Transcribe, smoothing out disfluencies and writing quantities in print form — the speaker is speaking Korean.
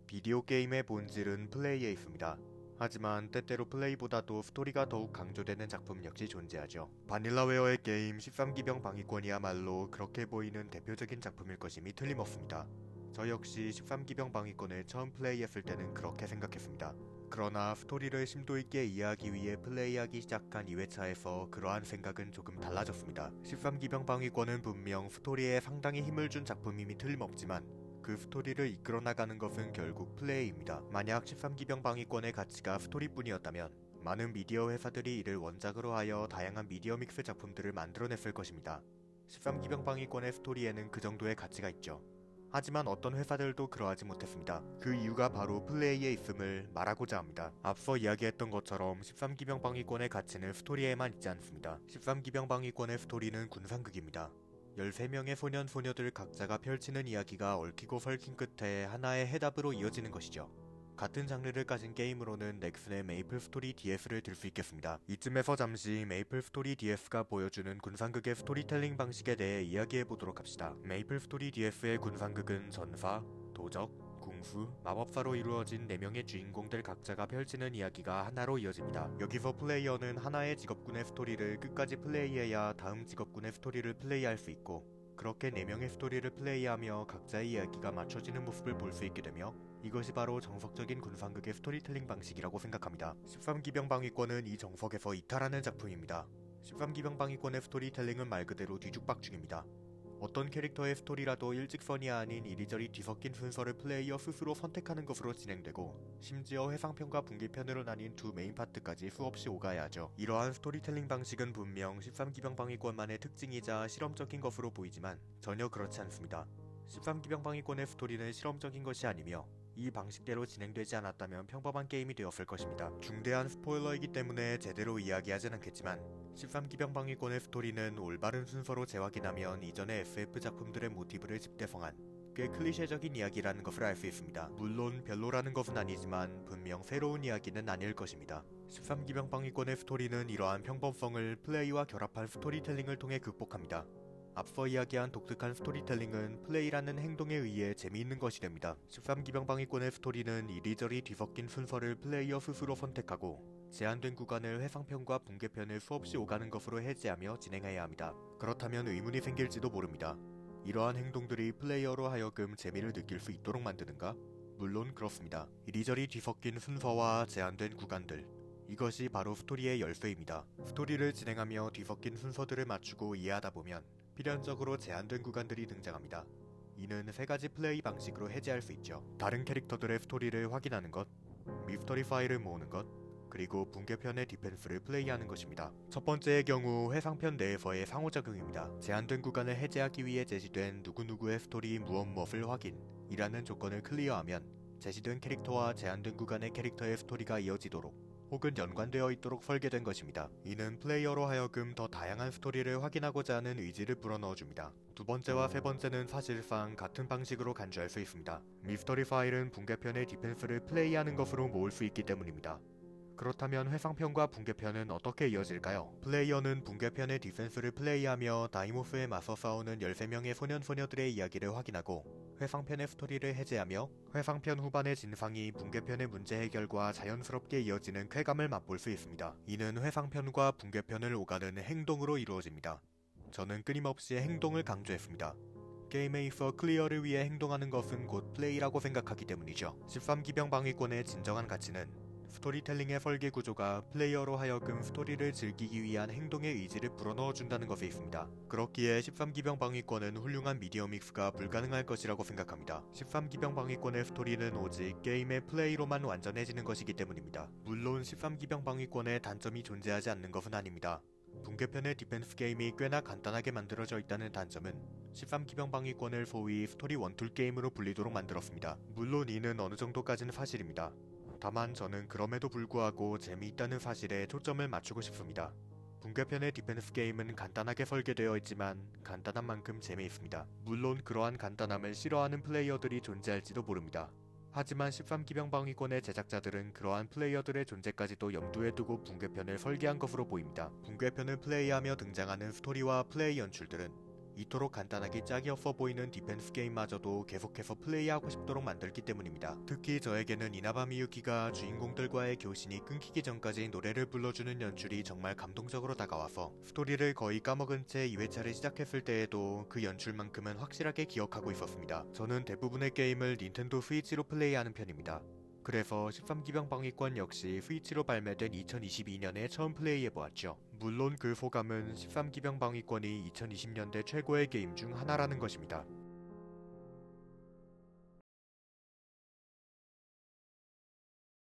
비디오 게임의 본질은 플레이에 있습니다. 하지만 때때로 플레이보다도 스토리가 더욱 강조되는 작품 역시 존재하죠. 바닐라웨어의 게임 13기병 방위권이야말로 그렇게 보이는 대표적인 작품일 것임이 틀림없습니다. 저 역시 13기병 방위권을 처음 플레이했을 때는 그렇게 생각했습니다. 그러나 스토리를 심도 있게 이해하기 위해 플레이하기 시작한 2회차에서 그러한 생각은 조금 달라졌습니다. 13기병 방위권은 분명 스토리에 상당히 힘을 준 작품임이 틀림없지만 그 스토리를 이끌어 나가는 것은 결국 플레이입니다. 만약 13기병 방위권의 가치가 스토리뿐이었다면 많은 미디어 회사들이 이를 원작으로 하여 다양한 미디어 믹스 작품들을 만들어냈을 것입니다. 13기병 방위권의 스토리에는 그 정도의 가치가 있죠. 하지만 어떤 회사들도 그러하지 못했습니다. 그 이유가 바로 플레이에 있음을 말하고자 합니다. 앞서 이야기했던 것처럼 13기병 방위권의 가치는 스토리에만 있지 않습니다. 13기병 방위권의 스토리는 군상극입니다. 13명의 소년 소녀들 각자가 펼치는 이야기가 얽히고 설킨 끝에 하나의 해답으로 이어지는 것이죠. 같은 장르를 가진 게임으로는 넥슨의 메이플 스토리 DS를 들 수 있겠습니다. 이쯤에서 잠시 메이플 스토리 DS가 보여주는 군상극의 스토리텔링 방식에 대해 이야기해보도록 합시다. 메이플 스토리 DS의 군상극은 전사, 도적, 궁수, 마법사로 이루어진 4명의 주인공들 각자가 펼치는 이야기가 하나로 이어집니다. 여기서 플레이어는 하나의 직업군의 스토리를 끝까지 플레이해야 다음 직업군의 스토리를 플레이할 수 있고, 그렇게 4명의 스토리를 플레이하며 각자의 이야기가 맞춰지는 모습을 볼 수 있게 되며 이것이 바로 정석적인 군상극의 스토리텔링 방식이라고 생각합니다. 13기병 방위권은 이 정석에서 이탈하는 작품입니다. 13기병 방위권의 스토리텔링은 말 그대로 뒤죽박죽입니다. 어떤 캐릭터의 스토리라도 일직선이 아닌 이리저리 뒤섞인 순서를 플레이어 스스로 선택하는 것으로 진행되고, 심지어 회상편과 분기편으로 나뉜 두 메인 파트까지 수없이 오가야 하죠. 이러한 스토리텔링 방식은 분명 13기병 방위권만의 특징이자 실험적인 것으로 보이지만 전혀 그렇지 않습니다. 13기병 방위권의 스토리는 실험적인 것이 아니며 이 방식대로 진행되지 않았다면 평범한 게임이 되었을 것입니다. 중대한 스포일러이기 때문에 제대로 이야기하진 않겠지만 13기병 방위권의 스토리는 올바른 순서로 재확인하면 이전의 SF 작품들의 모티브를 집대성한 꽤 클리셰적인 이야기라는 것을 알 수 있습니다. 물론 별로라는 것은 아니지만 분명 새로운 이야기는 아닐 것입니다. 13기병 방위권의 스토리는 이러한 평범성을 플레이와 결합한 스토리텔링을 통해 극복합니다. 앞서 이야기한 독특한 스토리텔링은 플레이라는 행동에 의해 재미있는 것이 됩니다. 13기병 방위권의 스토리는 이리저리 뒤섞인 순서를 플레이어 스스로 선택하고 제한된 구간을 회상편과 분계편을 수없이 오가는 것으로 해제하며 진행해야 합니다. 그렇다면 의문이 생길지도 모릅니다. 이러한 행동들이 플레이어로 하여금 재미를 느낄 수 있도록 만드는가? 물론 그렇습니다. 이리저리 뒤섞인 순서와 제한된 구간들, 이것이 바로 스토리의 열쇠입니다. 스토리를 진행하며 뒤섞인 순서들을 맞추고 이해하다 보면 필연적으로 제한된 구간들이 등장합니다. 이는 3가지 플레이 방식으로 해제할 수 있죠. 다른 캐릭터들의 스토리를 확인하는 것, 미스터리 파일을 모으는 것, 그리고 분계편의 디펜스를 플레이하는 것입니다. 첫 번째의 경우 회상편 내에서의 상호작용입니다. 제한된 구간을 해제하기 위해 제시된 누구누구의 스토리 무엇무엇을 확인이라는 조건을 클리어하면 제시된 캐릭터와 제한된 구간의 캐릭터의 스토리가 이어지도록 혹은 연관되어 있도록 설계된 것입니다. 이는 플레이어로 하여금 더 다양한 스토리를 확인하고자 하는 의지를 불어넣어줍니다. 두 번째와 세 번째는 사실상 같은 방식으로 간주할 수 있습니다. 미스터리 파일은 분계편의 디펜스를 플레이하는 것으로 모을 수 있기 때문입니다. 그렇다면 회상편과 분계편은 어떻게 이어질까요? 플레이어는 분계편의 디펜스를 플레이하며 다이모스에 맞서 싸우는 13명의 소년소녀들의 이야기를 확인하고 회상편의 스토리를 해제하며 회상편 후반의 진상이 분계편의 문제 해결과 자연스럽게 이어지는 쾌감을 맛볼 수 있습니다. 이는 회상편과 분계편을 오가는 행동으로 이루어집니다. 저는 끊임없이 행동을 강조했습니다. 게임에 있어 클리어를 위해 행동하는 것은 곧 플레이라고 생각하기 때문이죠. 13기병 방위권의 진정한 가치는 스토리텔링의 설계 구조가 플레이어로 하여금 스토리를 즐기기 위한 행동의 의지를 불어넣어준다는 것에 있습니다. 그렇기에 13기병 방위권은 훌륭한 미디어 믹스가 불가능할 것이라고 생각합니다. 13기병 방위권의 스토리는 오직 게임의 플레이로만 완전해지는 것이기 때문입니다. 물론 13기병 방위권에 단점이 존재하지 않는 것은 아닙니다. 분계편의 디펜스 게임이 꽤나 간단하게 만들어져 있다는 단점은 13기병 방위권을 소위 스토리 원툴 게임으로 불리도록 만들었습니다. 물론 이는 어느 정도까지는 사실입니다. 다만 저는 그럼에도 불구하고 재미있다는 사실에 초점을 맞추고 싶습니다. 분계편의 디펜스 게임은 간단하게 설계되어 있지만 간단한 만큼 재미있습니다. 물론 그러한 간단함을 싫어하는 플레이어들이 존재할지도 모릅니다. 하지만 13기병 방위권의 제작자들은 그러한 플레이어들의 존재까지도 염두에 두고 분계편을 설계한 것으로 보입니다. 분계편을 플레이하며 등장하는 스토리와 플레이 연출들은 이토록 간단하게 짝이 없어 보이는 디펜스 게임마저도 계속해서 플레이하고 싶도록 만들기 때문입니다. 특히 저에게는 이나바 미유키가 주인공들과의 교신이 끊기기 전까지 노래를 불러주는 연출이 정말 감동적으로 다가와서 스토리를 거의 까먹은 채 2회차를 시작했을 때에도 그 연출만큼은 확실하게 기억하고 있었습니다. 저는 대부분의 게임을 닌텐도 스위치로 플레이하는 편입니다. 그래서 13기병 방위권 역시 스위치로 발매된 2022년에 처음 플레이해보았죠. 물론 그 소감은 13기병 방위권이 2020년대 최고의 게임 중 하나라는 것입니다.